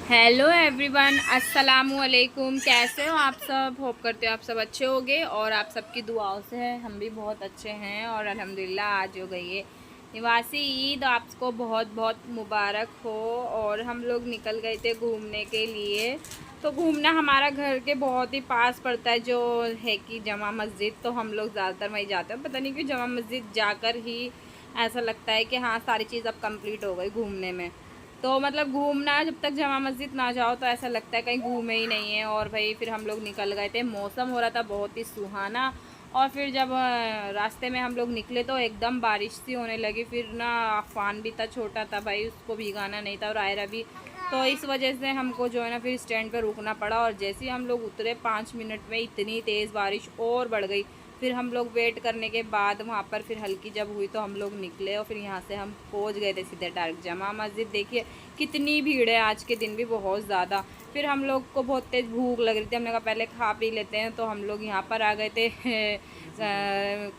Hello everyone, अस्सलामु अलैकुम। कैसे हो आप सब? होप करते हो आप सब अच्छे होगे और आप सबकी दुआओं से है हम भी बहुत अच्छे हैं। और अल्हम्दुलिल्लाह आज हो गई है निवासी ईद, आपको बहुत बहुत मुबारक हो। और हम लोग निकल गए थे घूमने के लिए। तो घूमना हमारा घर के बहुत ही पास पड़ता है जो है कि जमा मस्जिद। तो हम लोग ज़्यादातर वहीं जाते हैं। पता नहीं क्यों जमा मस्जिद जाकर ही ऐसा लगता है कि हाँ सारी चीज़ अब कंप्लीट हो गई घूमने में। तो मतलब घूमना, जब तक जमा मस्जिद ना जाओ तो ऐसा लगता है कहीं घूमे ही नहीं है। और भाई फिर हम लोग निकल गए थे, मौसम हो रहा था बहुत ही सुहाना। और फिर जब रास्ते में हम लोग निकले तो एकदम बारिश सी होने लगी। फिर ना अफान भी था, छोटा था भाई, उसको भीगाना नहीं था और आयरा भी। तो इस वजह से हमको जो है ना फिर स्टैंड पे रुकना पड़ा। और जैसे ही हम लोग उतरे 5 मिनट में इतनी तेज़ बारिश और बढ़ गई। फिर हम लोग वेट करने के बाद वहाँ पर फिर हल्की जब हुई तो हम लोग निकले। और फिर यहाँ से हम पहुँच गए थे सीधे डायरेक्ट जमा मस्जिद। देखिए कितनी भीड़ है, आज के दिन भी बहुत ज़्यादा। फिर हम लोग को बहुत तेज़ भूख लग रही थी, हमने कहा पहले खा पी लेते हैं। तो हम लोग यहाँ पर आ गए थे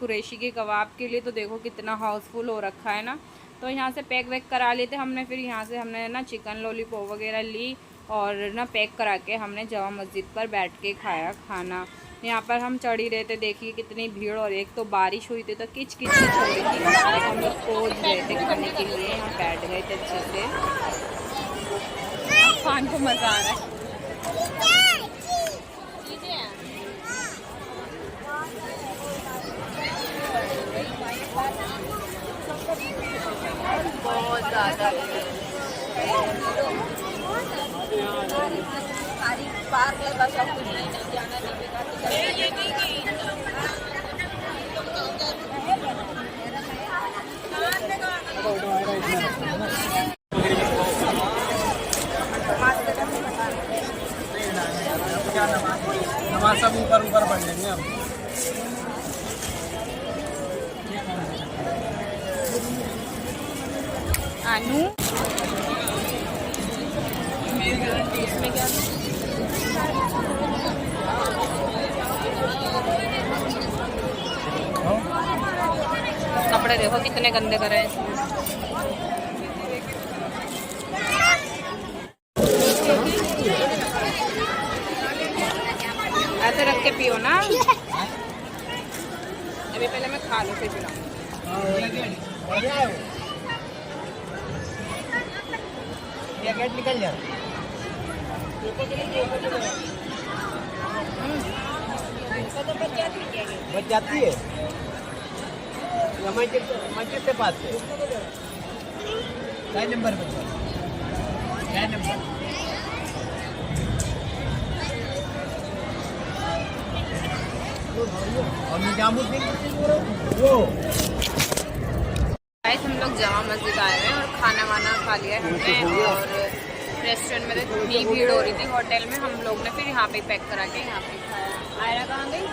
कुरैशी के कबाब के लिए। तो देखो कितना हाउसफुल हो रखा है ना। तो यहाँ से पैक वैक करा लेते हमने। फिर यहाँ से हमने ना चिकन लॉलीपॉप वगैरह ली और ना पैक करा के हमने जमा मस्जिद पर बैठ के खाया खाना। यहाँ पर हम चढ़ ही रहे थे, देखिए कितनी भीड़। और एक तो बारिश हुई थी तो किच किच किच हो रही थी। हम लोग पहुँच गए थे खाने के लिए, यहाँ बैठ गए थे अच्छे से। खान को मज़ा आ रहा है। बहुत ज़्यादा पार्क लगा, सब कुछ नहीं जाना नमाज सब ऊपर ऊपर पढ़ लेंगे हम। आनू इसमें क्या कपड़े देखो कितने गंदे करे हैं इसमें। ऐसे रख के पियो ना। अभी पहले मैं खा लूँ फिर पिलाऊँ। गेट निकल जाए। बच जाती है मस्जिद से पास से। क्या नंबर बचा? क्या नंबर? और निजामुद्दीन वो हम लोग जमा मस्जिद आए हैं और खाना वाना खा लिया हमने। और रेस्टोरेंट में तो इतनी भीड़ हो रही थी होटल में, हम लोग ने फिर यहाँ पे पैक करा के यहाँ पे खाया। आयरा कहाँ गई?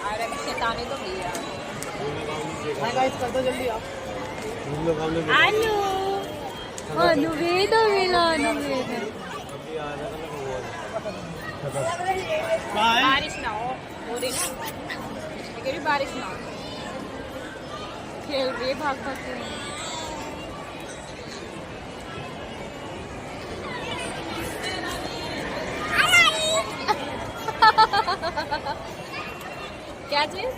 आयरा की शैतानी तो की यार। कर दो जल्दी आप। आलू अनुवेद मिला अनुवेद। बारिश ना हो रही ना, बारिश ना हो। खेल रही है भाग भाग के। क्या चीज?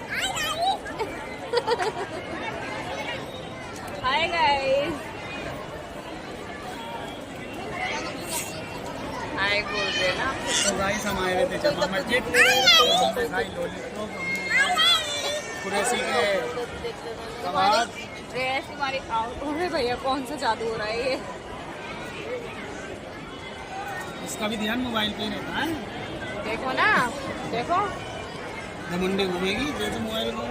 हाय गाइस, हाय बोल रहे ना। तो गाइस हम आए थे जमा मस्जिद, हमने खाई लॉलीपॉप, कुरैशी के कबाब। ड्रेस हमारी आउट हो रही भैया, कौन सा जादू हो रहा है ये? इसका भी ध्यान मोबाइल पे ही रहता है। देखो ना, देखो घमंडी घूमेगी जैसे मोबाइल को।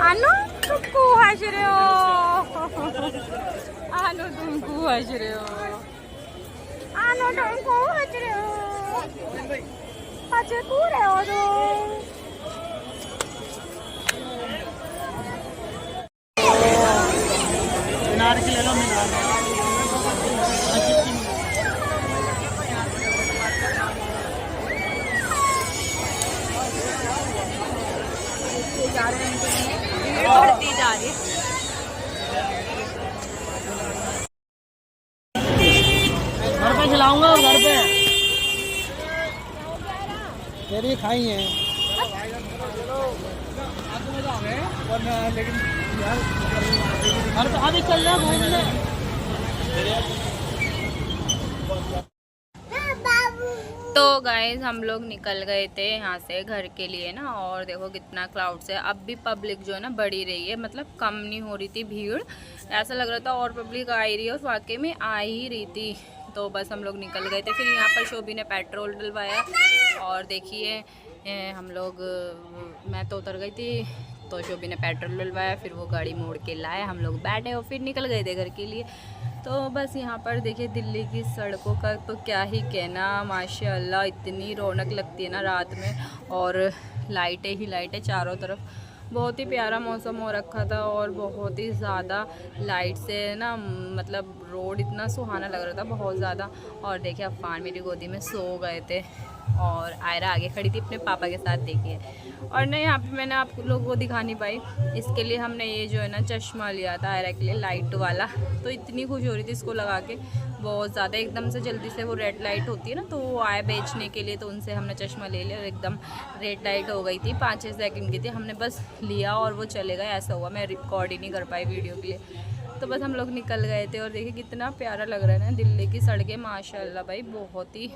आनो तुम को हंस रहे हो, आनो तुम को हंस रहे हो, आनो तुम को हंस रहे हो, हंस को रहे हो तुम। मीनार की ले लो, मीनार जा रहे हैं, भीड़ बढ़ती जा रही है। घर पे खिलाऊंगा, घर पे तेरी खाई है लेकिन घर पे अभी चल रहा घूमने। तो गाइज हम लोग निकल गए थे यहाँ से घर के लिए ना, और देखो कितना क्राउड से अब भी पब्लिक जो है ना बढ़ी रही है, मतलब कम नहीं हो रही थी भीड़, ऐसा लग रहा था और पब्लिक आ ही रही है और वाकई में आ ही रही थी। तो बस हम लोग निकल गए थे। फिर यहाँ पर शोभी ने पेट्रोल डलवाया और देखिए हम लोग, मैं तो उतर गई थी तो शोभी ने पेट्रोल डलवाया, फिर वो गाड़ी मोड़ के लाया, हम लोग बैठे और फिर निकल गए थे घर के लिए। तो बस यहाँ पर देखिए दिल्ली की सड़कों का तो क्या ही कहना, माशाल्लाह इतनी रौनक लगती है ना रात में, और लाइटें ही लाइटें चारों तरफ। बहुत ही प्यारा मौसम हो रखा था और बहुत ही ज़्यादा लाइट से ना, मतलब रोड इतना सुहाना लग रहा था बहुत ज़्यादा। और देखिए अफ़ान मेरी गोदी में सो गए थे और आयरा आगे खड़ी थी अपने पापा के साथ, देखिए। और ना यहाँ पे मैंने आप लोगों को दिखा नहीं पाई, इसके लिए हमने ये जो है ना चश्मा लिया था आयरा के लिए, लाइट वाला। तो इतनी खुश हो रही थी इसको लगा के बहुत ज़्यादा, एकदम से जल्दी से वो रेड लाइट होती है ना, तो वो आए बेचने के लिए, तो उनसे हमने चश्मा ले लिया और एकदम रेड लाइट हो गई थी, 5-6 सेकंड की थी, हमने बस लिया और वो चले गए। ऐसा हुआ मैं रिकॉर्ड ही नहीं कर पाई वीडियो के लिए। तो बस हम लोग निकल गए थे और देखिए कितना प्यारा लग रहा है ना दिल्ली की सड़कें, माशाल्लाह भाई बहुत ही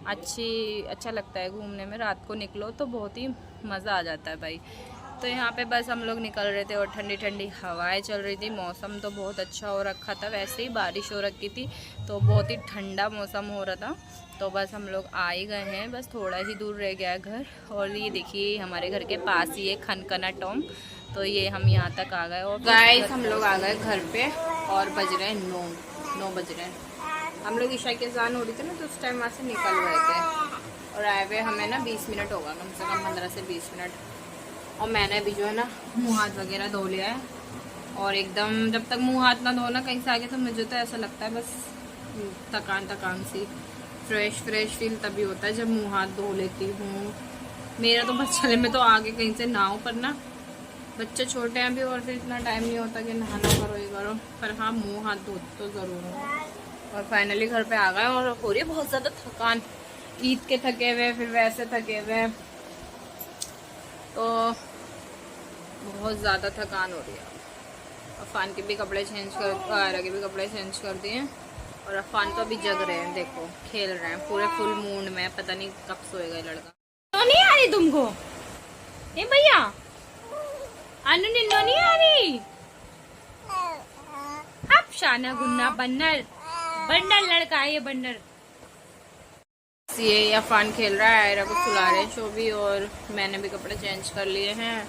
अच्छा लगता है घूमने में। रात को निकलो तो बहुत ही मज़ा आ जाता है भाई। तो यहाँ पे बस हम लोग निकल रहे थे और ठंडी ठंडी हवाएं चल रही थी, मौसम तो बहुत अच्छा हो रखा था, वैसे ही बारिश हो रखी थी तो बहुत ही ठंडा मौसम हो रहा था। तो बस हम लोग आ ही गए हैं, बस थोड़ा ही दूर रह गया है घर। और ये देखिए हमारे घर के पास ही है खनकना टॉम, तो ये हम यहाँ तक आ गए। और गाइस हम लोग आ गए घर पे और बज रहे हैं 9 बज रहे हैं। हम लोग ईशा की अज़ान हो रही थी ना, तो उस टाइम वहाँ से निकल गए थे और आए हुए हमें ना 20 मिनट होगा, कम से कम 15 से 20 मिनट। और मैंने अभी जो है ना मुँह हाथ वगैरह धो लिया है, और एकदम जब तक मुँह हाथ ना धोना कहीं से आगे तो मुझे तो ऐसा लगता है बस थकान सी, फ्रेश फील तभी होता है जब मुँह हाथ धो लेती हूँ। मेरा तो बस चले, मैं तो आगे कहीं से नहाऊँ, पर ना बच्चे छोटे हैं अभी और फिर इतना टाइम नहीं होता कि नहाना करो ये करो, पर हाँ मुँह हाथ धो तो ज़रूर है। और फाइनली घर पे आ गए और हो रही है बहुत ज़्यादा थकान, ईद के थके हुए फिर वैसे थके हुए, तो बहुत ज़्यादा थकान हो रही है। अफ़ान के भी कपड़े चेंज कर, आयरा के भी कपड़े चेंज कर दिए, और अफ़ान तो अभी जग रहे हैं, देखो खेल रहे हैं पूरे फुल मूड में, पता नहीं कब सोएगा ये लड़का। तो नहीं आ रही तुमको ए भैया, अनु निन्नो नहीं आ रही? अब शाना गुन्ना बन्नर लड़का है ये, बन्नर। ये अफ़ान खेल रहा है, आयरा को सुला रहे हैं शोभी, और मैंने भी कपड़े चेंज कर लिए हैं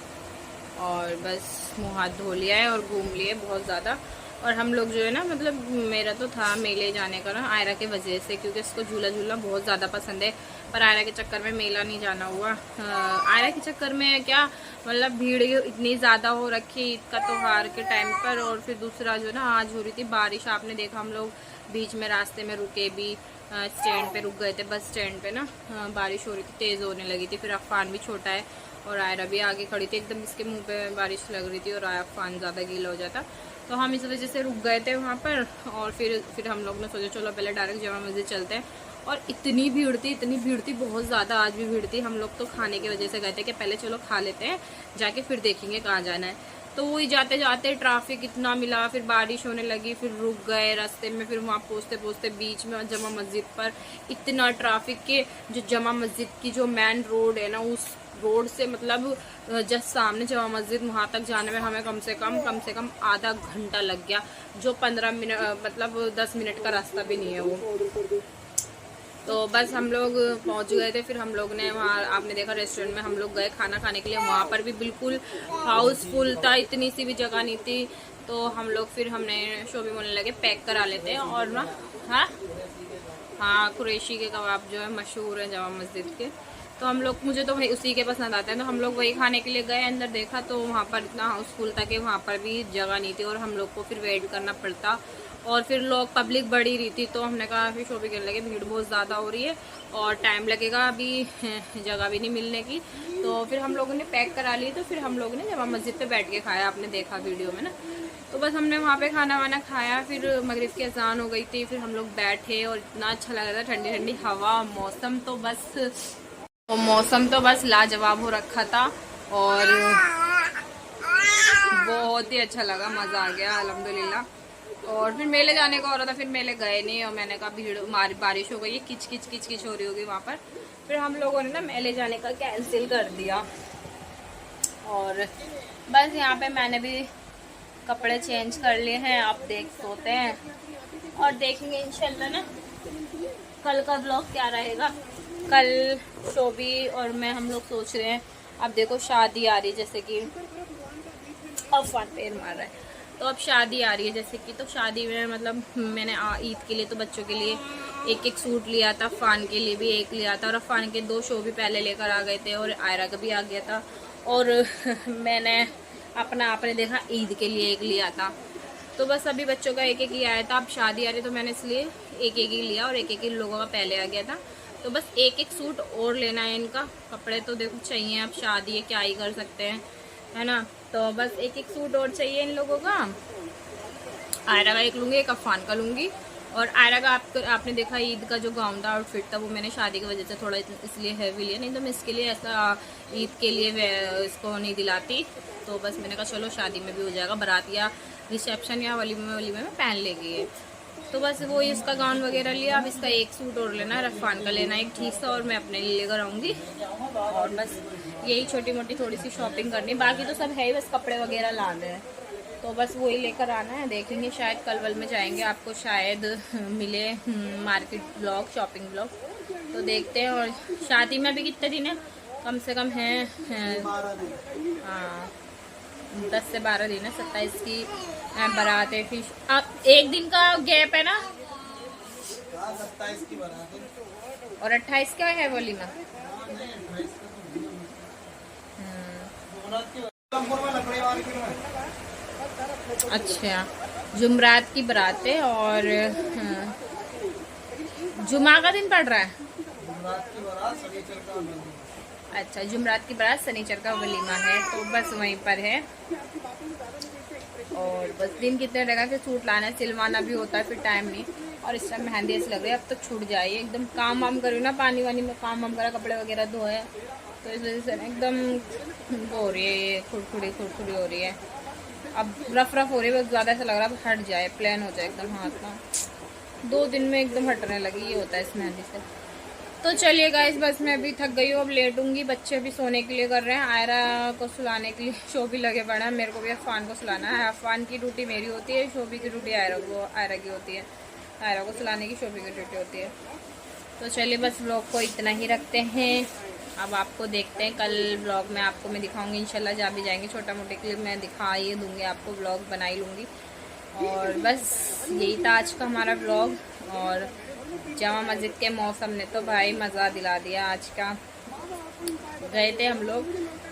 और बस मुँह हाथ धो लिया है और घूम लिए बहुत ज़्यादा। और हम लोग जो है ना, मतलब मेरा तो था मेले जाने का ना आयरा के वजह से, क्योंकि इसको झूला झूलना बहुत ज़्यादा पसंद है, पर आयरा के चक्कर में मेला नहीं जाना हुआ। आयरा के चक्कर में क्या, मतलब भीड़ इतनी ज़्यादा हो रखी ईद का त्योहार के टाइम पर, और फिर दूसरा जो है ना आज हो रही थी बारिश, आपने देखा हम लोग बीच में रास्ते में रुके भी, स्टैंड पे रुक गए थे, बस स्टैंड पे ना बारिश हो रही थी, तेज़ होने लगी थी। फिर अफ़ान भी छोटा है और आयरा भी आगे खड़ी थी, एकदम इसके मुंह पे बारिश लग रही थी और अफ़ान ज़्यादा गीला हो जाता, तो हम इस वजह से रुक गए थे वहाँ पर। और फिर हम लोग ने सोचा चलो पहले डायरेक्ट जामा मस्जिद चलते हैं, और इतनी भीड़ थी बहुत ज़्यादा, आज भी भीड़ थी। हम लोग तो खाने की वजह से गए थे कि पहले चलो खा लेते हैं, जाके फिर देखेंगे कहाँ जाना है। तो वही जाते जाते ट्रैफिक इतना मिला, फिर बारिश होने लगी, फिर रुक गए रास्ते में, फिर वहाँ पहुँचते बीच में जमा मस्जिद पर इतना ट्रैफिक के, जो जमा मस्जिद की जो मेन रोड है ना, उस रोड से मतलब जस्ट सामने जमा मस्जिद, वहाँ तक जाने में हमें कम से कम आधा घंटा लग गया, जो 15 मिनट मतलब 10 मिनट का रास्ता भी नहीं है वो। तो बस हम लोग पहुंच गए थे। फिर हम लोग ने वहाँ, आपने देखा रेस्टोरेंट में हम लोग गए खाना खाने के लिए। वहाँ पर भी बिल्कुल हाउसफुल था, इतनी सी भी जगह नहीं थी। तो हम लोग फिर हमने शोभी बोलने लगे पैक करा लेते हैं और ना, हाँ कुरैशी के कबाब जो है मशहूर है जामा मस्जिद के। तो हम लोग, मुझे तो भाई उसी के पसंद आते हैं, तो हम लोग वही खाने के लिए गए। अंदर देखा तो वहाँ पर इतना हाउसफुल था कि वहाँ पर भी जगह नहीं थी और हम लोग को फिर वेट करना पड़ता। और फिर लोग, पब्लिक बढ़ी रही थी, तो हमने कहा फिर शोभी कहने लगे भीड़ बहुत ज़्यादा हो रही है और टाइम लगेगा, अभी जगह भी नहीं मिलने की। तो फिर हम लोगों ने पैक करा ली। तो फिर हम लोगों ने जामा मस्जिद पे बैठ के खाया, आपने देखा वीडियो में ना। तो बस हमने वहाँ पे खाना वाना खाया। फिर मगरिब की अजान हो गई थी। फिर हम लोग बैठे और इतना अच्छा लग रहा था, ठंडी ठंडी हवा, मौसम तो बस लाजवाब हो रखा था और बहुत ही अच्छा लगा, मज़ा आ गया अल्हम्दुलिल्लाह। और फिर मेले जाने का हो रहा था, फिर मेले गए नहीं और मैंने कहा भीड़, बारिश हो गई, किच किच हो रही होगी वहाँ पर। फिर हम लोगों ने ना मेले जाने का कैंसिल कर दिया। और बस यहाँ पे मैंने भी कपड़े चेंज कर लिए हैं, आप देख सोते हैं और देखेंगे इंशाल्लाह ना कल का ब्लॉग क्या रहेगा। कल शोभी और मैं हम लोग सोच रहे हैं, अब देखो शादी आ रही है, जैसे कि अफवान पैर मार रहा है, तो अब शादी आ रही है जैसे कि, तो शादी में मतलब मैंने ईद के लिए तो बच्चों के लिए एक सूट लिया था, अफान के लिए भी एक लिया था और अफान के 2 शो भी पहले लेकर आ गए थे और आयरा का भी आ गया था। और मैंने आपने देखा ईद के लिए एक लिया था। तो बस अभी बच्चों का एक ही आया था, अब शादी आ रही तो मैंने इसलिए एक ही लिया और एक ही लोगों का पहले आ गया था। तो बस एक सूट और लेना है इनका, कपड़े तो देखो चाहिए, अब शादी है क्या ही कर सकते हैं, है ना। तो बस एक सूट और चाहिए इन लोगों का। आयरा का एक लूँगी, एक अफान का लूँगी। और आयरा का आपने देखा ईद का जो गाउन था, आउटफिट था, वो मैंने शादी की वजह से थोड़ा इसलिए हैवी लिया, नहीं तो मैं इसके लिए ऐसा ईद के लिए इसको नहीं दिलाती। तो बस मैंने कहा चलो शादी में भी हो जाएगा, बारात या रिसेप्शन या वलीमे में पहन लेगी ये। तो बस वो ही उसका गाउन वगैरह लिया। अब इसका एक सूट और लेना है, अफान का लेना है एक ठीक सा, और मैं अपने लिए लेकर आऊँगी। और बस यही छोटी मोटी थोड़ी सी शॉपिंग करनी, बाकी तो सब है ही, बस कपड़े वगैरह लाने हैं। तो बस वही लेकर आना है, देखेंगे शायद कल वल में जाएंगे, आपको शायद मिले मार्केट ब्लॉग, शॉपिंग ब्लॉग, तो देखते हैं। और शादी में भी कितने दिन है, कम से कम हैं 10 से 12 दिन है, 27 की बारात है, फिर अब एक दिन का गैप है ना, 27 की बारात है और 28 का है वलीमा। अच्छा, जुमरात की बारात है और जुमा का दिन पड़ रहा है। अच्छा, जुमरात की बारात शनिचर का वलीमा है, तो बस वहीं पर है। और बस दिन कितने रहेगा, फिर सूट लाना है, सिलवाना भी होता है, फिर टाइम नहीं। और इस टाइम मेहंदी ऐसी लग रही है, अब तो छूट जाइए एकदम। काम वाम करूँ ना, पानी वानी में काम वाम करा, कपड़े वगैरह धोए, तो इस वजह से एकदम वो हो रही है, खुरखुरी हो रही है। अब रफ हो रही है, बहुत ज़्यादा ऐसा लग रहा है अब हट जाए, प्लेन हो जाए एकदम हाथ ना। 2 दिन में एकदम हटने लगी, ये होता है इस मेहंदी से। तो चलिए गाइस, बस मैं अभी थक गई हूँ, अब लेटूंगी। बच्चे भी सोने के लिए कर रहे हैं, आयरा को सुलाने के लिए शोभी लगे पड़ा है, मेरे को भी अफान को सुलाना है। अफान की ड्यूटी मेरी होती है, शोभी की ड्यूटी आयरा की होती है। आयरा को सुलाने की शोभी की ड्यूटी होती है। तो चलिए बस व्लॉग को इतना ही रखते हैं। अब आपको देखते हैं कल व्लॉग में, आपको मैं दिखाऊंगी इंशाल्लाह, जहाँ भी जाएंगे छोटा मोटे क्लिप मैं दिखा ही दूँगी आपको, व्लॉग बना ही लूँगी। और बस यही था आज का हमारा व्लॉग। और जामा मस्जिद के मौसम ने तो भाई मज़ा दिला दिया आज का। गए थे हम लोग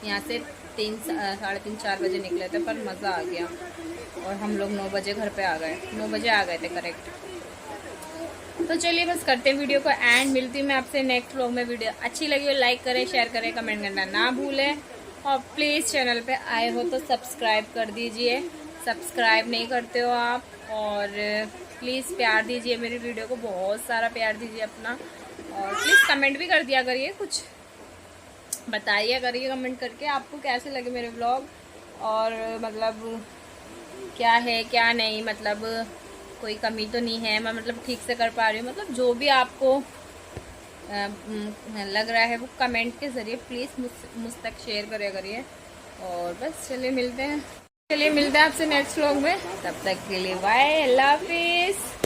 यहाँ से 3, 3:30, 4 बजे निकले थे, पर मज़ा आ गया। और हम लोग 9 बजे घर पे आ गए, 9 बजे आ गए थे करेक्ट। तो चलिए बस करते वीडियो को एंड, मिलती हूँ मैं आपसे नेक्स्ट व्लॉग में। वीडियो अच्छी लगी हो लाइक करें, शेयर करें, कमेंट करना ना भूलें। और प्लीज़ चैनल पे आए हो तो सब्सक्राइब कर दीजिए, सब्सक्राइब नहीं करते हो आप। और प्लीज़ प्यार दीजिए मेरी वीडियो को, बहुत सारा प्यार दीजिए अपना। और प्लीज़ कमेंट भी कर दिया करिए, कुछ बताइए करिए कमेंट करके आपको कैसे लगे मेरे व्लॉग, और मतलब क्या है क्या नहीं, मतलब कोई कमी तो नहीं है, मैं मतलब ठीक से कर पा रही हूँ, मतलब जो भी आपको लग रहा है वो कमेंट के ज़रिए प्लीज़ मुझ तक शेयर करे करिए। और बस चलिए मिलते हैं आपसे नेक्स्ट व्लॉग में, तब तक के लिए बाय, अल्लाह हाफिज़।